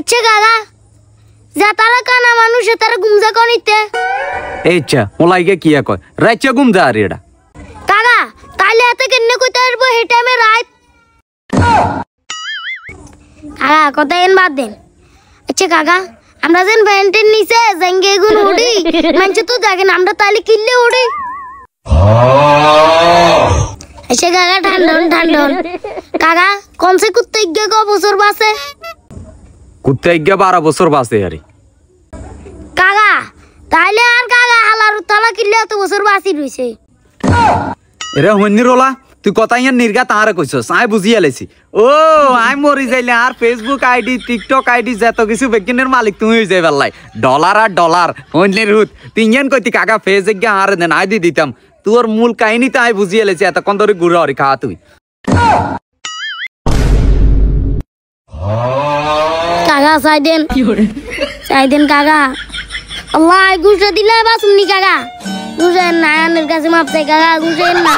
আচ্ছা কাকা যাতারা কানা মানুষ তারা গুমজা কনিতে এইচ্ছা ওলাইকে কিয়া কয় রাইচ্চা গুমজা আর এটা কাকা তাইলে এত কেনে কইতে আসবো এই টাইমে রাত কাকা কথা এন বাদ দেন আচ্ছা কাকা আমরা যেন ভ্যান্টের নিচে জেঙ্গে গুলো উড়ি মানছে তো দেখেন আমরা তাইলে কিল্লে উড়ি আচ্ছা কাকা ঠান্ডন কাকা কমসে কুত্তে গিয়ে ক বছর বাসে কুত্তে 12 বছর বাঁচে আরে কাকা তাইলে আর কাকা হালার তালা কিল্লে এত বছর বাঁচি রইছে এরে হন্নি রোলা তুই কথা ইয়ার নির্গা তাহারে কইছস আই বুঝিয়া লাইছি ও আই মরি যাইলে আর ফেসবুক আইডি টিকটক আইডি যত কিছু বেকিনের মালিক তুমি হই যাই পারলাই ডলার আর ডলার হন্নির হুত তুই ইয়ান কইতি কাকা ফেস গিয়া হারে দেন আই দিতাম তোর মূল কাহিনী তো আই বুঝিয়া লাইছি এতক্ষণ ধরে ঘুরে হরি খাওয়া তুই কাকা সাইদেন কাকা আল্লাহ গুজে দিলে বাসুনি কাকা গুজেন না আনের কাছে মাপতে কাকা গুজেন না